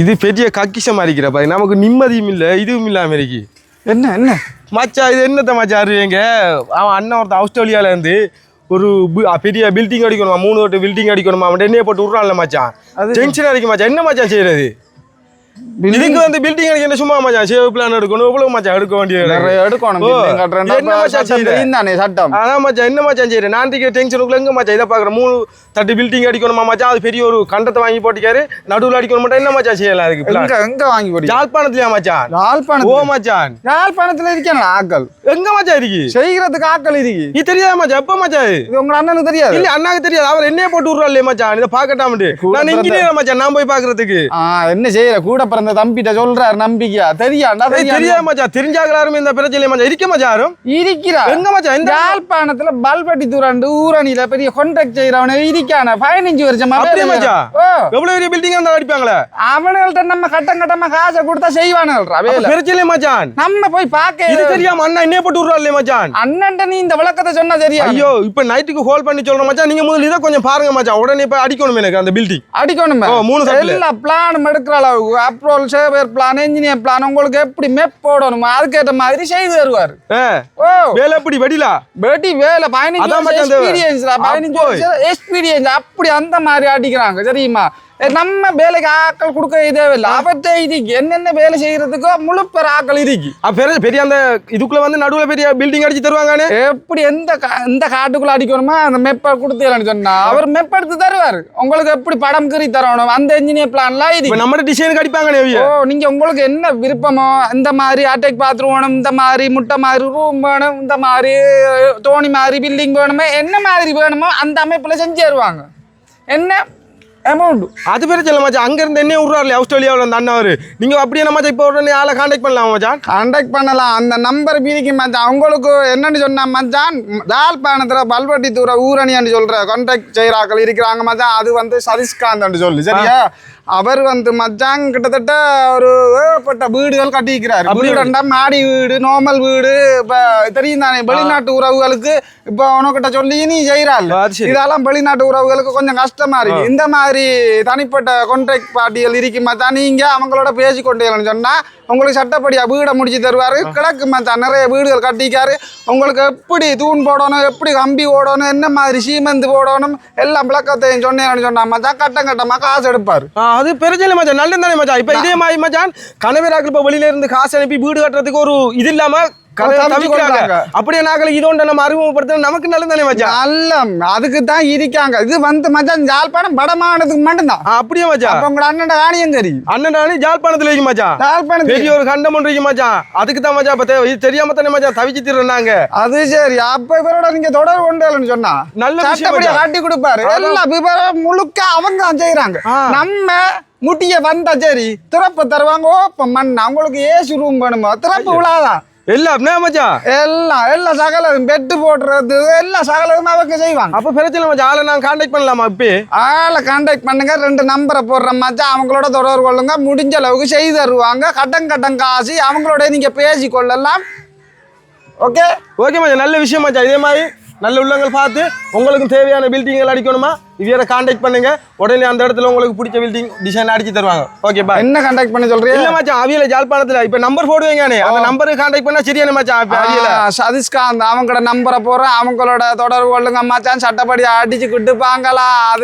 இது பெரிய கக்கிஷமா இருக்கிறப்ப நமக்கு நிம்மதியும் இல்லை இதுவும் இல்லாம இருக்கு. என்ன மச்சா இது என்னத்த மச்சா அறிவீங்க? அவன் அண்ணன் ஒருத்தன் ஆஸ்திரேலியால இருந்து ஒரு பெரிய பில்டிங் அடிக்கணுமா, 3 கோடி பில்டிங் அடிக்கணுமா, அவன் எண்ணெயை போட்டு விட்றான்ல மச்சான். டென்ஷன் அடிக்க மச்சான். என்ன மச்சான் செய்யறது? இதுக்கு வந்து பில்டிங் அடிக்க என்ன சும்மா மச்சான் சேவ் பிளான் எடுக்கணும். எவ்வளவு மச்சான் எடுக்க வேண்டியது எடுக்கணும். என்ன மச்சான் செய்யறது? சட்டம் அதான் மச்சான். என்ன மச்சான் செய்யறது? நான் டென்ஷனுக்குள்ள எங்க மச்சான் இதை பாக்குறேன். 3 தட்டு பில்டிங் அடிக்கணுமா மச்சான். அது பெரிய ஒரு கண்டத்தை வாங்கி போட்டுக்காரு, நடுவில் அடிக்கணும் மட்டும். என்ன மச்சான் செய்யலாம் அதுக்கு? எங்க வாங்கி போட்டு யாழ்ப்பாணத்துலயா மச்சான்? யாழ்ப்பாணம். ஓ மச்சான், யாழ்ப்பாணத்துல இருக்கேன் ஆக்கள். எங்க மச்சான் இருக்கு செய்யறதுக்கு ஆக்கள் இருக்கு. இது தெரியாத மச்சான்? எப்ப மச்சான்? இது உங்க அண்ணனுக்கு தெரியாது? இல்ல அண்ணாக்கு தெரியாது. அவர் என்னைய போட்டு விடுறா இல்லையா மச்சான்? இதை பாக்கட்டாமட்டு நான் இன்ஜினியர் மச்சான். நான் போய் பாக்குறதுக்கு என்ன செய்யற? கூட பிறந்த தம்பிட்ட சொல்றாரு நம்பிக்கையா? தெரியாண்டா? தெரியாது மச்சான். தெரிஞ்சாக்கிறாரும் இந்த பிரச்சனை மச்சான். இருக்க மச்சான் இருக்கிறா எங்க மச்சான்? இந்த யாழ்ப்பாணத்துல பல்பட்டி தூராண்டு ஊரணியில பெரிய கான்ட்ராக்ட் செய்யறவன இருக்கான 15 வருஷமா. அப்படியே மச்சான். எவ்வளவு பெரிய பில்டிங் இருந்தா அடிப்பாங்களே அவனுங்கள்ட்ட நம்ம கட்டமா காசை கொடுத்தா செய்வானுங்கள்ரா வேலை. பிரச்சனை மச்சான். நம்ம போய் பாக்க இது தெரியாம அண்ணா என்னைய போட்டு விடுறா இல்லையா மச்சான்? அண்ணன்ட்ட நீ இந்த விளக்கத்தை சொன்னா தெரியா? ஐயோ இப்ப நைட்டுக்கு ஹோல் பண்ணி சொல்றேன் மச்சான். நீங்க முதல்ல இதை கொஞ்சம் பாருங்க மச்சான். உடனே போய் அடிக்கணும் எனக்கு அந்த பில்டிங். அடிக்கணும் 3 எல்லா பிளானும் எடுக்கிற அளவுக்கு அப்ரோல் சேவர் பிளான் இன்ஜினியர் பிளான் உங்களுக்கு எப்படி மெப் போடணும் அதுக்கேற்ற மாதிரி செய்து தருவாரு. வேலை எப்படி வெடிலா வெடி வேலை 15 எக்ஸ்பீரியன்ஸ் அப்படி அந்த மாதிரி அடிக்கிறாங்க தெரியுமா? நம்ம வேலைக்கு ஆக்கள் கொடுக்க இதே இல்லை. அவற்றை இதுக்கு என்னென்ன வேலை செய்யறதுக்கோ முழு பேர் ஆக்கள் இருக்கு. பெரிய அந்த இதுக்குள்ள வந்து நடுவுல பெரிய பில்டிங் அடிச்சு தருவாங்க. எப்படி எந்த காட்டுக்குள்ள அடிக்கணுமா அந்த மெப்ப கொடுத்து சொன்னா அவர் மெப் எடுத்து தருவாரு. உங்களுக்கு எப்படி படம் கறி தரணும் அந்த இன்ஜினியர் பிளான்லாம் இது நம்ம டிசைனுக்கு அடிப்பாங்க. நீங்க உங்களுக்கு என்ன விருப்பமோ இந்த மாதிரி அட்டாக் பாத்ரூம் வேணும், இந்த மாதிரி முட்டை மாதிரி ரூம் வேணும், இந்த மாதிரி தோணி மாதிரி பில்டிங் வேணுமோ என்ன மாதிரி வேணுமோ அந்த அமைப்புல செஞ்சு தருவாங்க. என்ன அமௌண்ட் அது பேர் சொல்ல மச்சான். அங்க இருந்து என்ன விடுறாரு ஆஸ்திரேலியாவில் அந்த அண்ணா அவரு. நீங்க அப்படியே மச்சான் இப்போ உடனே ஆளை கான்டாக்ட் பண்ணலாம் மச்சான். கான்டாக்ட் பண்ணலாம். அந்த நம்பர் பிடிக்கும் மச்சான். உங்களுக்கு என்னன்னு சொன்னா மச்சான் யாழ்ப்பாணத்துல பல்வட்டி தூர ஊரணின்னு சொல்ற கான்டாக்ட் செய்யறாக்கள் இருக்கிறாங்க மச்சான். அது வந்து சதீஷ்காந்த் சொல்லு சரியா? அவர் வந்து மச்சான் கிட்டத்தட்ட ஒரு ஏகப்பட்ட வீடுகள் கட்டிக்கிறாரு. வீடுண்டா மாடி வீடு, நார்மல் வீடு. இப்ப தெரியும் தானே வெளிநாட்டு உறவுகளுக்கு இப்ப உனக்கிட்ட சொல்லி நீ செய்யறாள். இதெல்லாம் வெளிநாட்டு உறவுகளுக்கு கொஞ்சம் கஷ்டமா இருக்கு. இந்த மாதிரி தனிப்பட்ட கான்ட்ராக்ட் பார்ட்டிகள் இருக்கு மச்சான். நீங்க அவங்களோட பேசி கொண்டீங்கன்னு சொன்னா உங்களுக்கு சட்டப்படியா வீடை முடிச்சு தருவாரு. கிழக்கு மச்சான் நிறைய வீடுகள் கட்டிக்காரு. உங்களுக்கு எப்படி தூண் போடணும், எப்படி கம்பி ஓடணும், என்ன மாதிரி சீமெந்து போடணும் எல்லாம் விளக்கத்தையும் சொன்னேன்னு சொன்னா மச்சான் கட்டமா காசு எடுப்பாரு. அது பெருஜல மச்சான். நல்லது தானே மச்சான். இப்ப இதே மாதிரி மச்சான் கணவராக்கள் இப்ப வெளியில இருந்து காசு அனுப்பி வீடு கட்டுறதுக்கு ஒரு இது இல்லாம அப்படியே நாங்கள் இதோண்ட நம்ம அறிமுகப்படுத்த நமக்கு நல்லது தானே மச்சான். நல்ல அதுக்கு தான் இருக்காங்க. இது வந்து மச்சான் யாழ்ப்பாணம் வடமானதுக்கு மட்டும்தான். அப்படியே மச்சான். உங்களோட அண்ணன் காணியும் சரி அண்ணன் யாழ்ப்பாணத்துல இருக்கு மச்சான். யாழ்ப்பாணம் பெரிய ஒரு கண்டம் ஒன்று இருக்கு மச்சான். அதுக்கு தான் மச்சான் இப்ப இது தெரியாம தானே மச்சான் தவிச்சு திருநாங்க. அது சரி. அப்ப இவரோட நீங்க தொடர்பு கொண்டேன்னு சொன்னா நல்ல சட்டப்படியா காட்டி கொடுப்பாரு. எல்லா விவரம் முழுக்க அவங்க தான் செய்யறாங்க. நம்ம முட்டிய வந்தா சரி திறப்பு தருவாங்க. ஓப்பன் மண் அவங்களுக்கு ஏசி ரூம் வேணுமோ திறப்பு விழாதான் எல்லாம் எல்லாம் சகலம் பெட்டு போடுறது எல்லா சகலமும் அவங்க செய்வாங்க. அப்ப பிரச்சனை மச்சான். ஆளை நான் கான்டாக்ட் பண்ணலாமா? இப்ப ஆளை கான்டாக்ட் பண்ணுங்க. 2 நம்பரை போடுற மச்சான். அவங்களோட தொடர்பு கொள்ளுங்க. முடிஞ்ச அளவுக்கு செய்து தருவாங்க. கட்டம் காசு அவங்களோட நீங்க பேசி கொள்ளலாம். ஓகே மச்சான். நல்ல விஷயம் மச்சான். இதே மாதிரி நல்ல உள்ளங்கள் பார்த்து உங்களுக்கும் தேவையான பில்டிங்கள் அடிக்கணுமா இவரை கான்டாக்ட் பண்ணுங்க. உடனே அந்த இடத்துல உங்களுக்கு பிடிச்ச பில்டிங் டிசைன் அடிச்சு தருவாங்க. ஓகே பா. என்ன கான்டாக்ட் பண்ண சொல்றீங்க? இல்ல மச்சான் அவியல யாழ்ப்பாணத்துல இப்ப நம்பர் போடுவீங்க. அந்த நம்பருக்கு கான்டாக்ட் பண்ணா சரியான மச்சான். சதீஷ்காந்த் அவங்களோட நம்பரை போடுறேன். அவங்களோட தொடர்பு கொள்ளுங்க மச்சான். சட்டப்படி அடிச்சு கிட்டு பாங்களா அது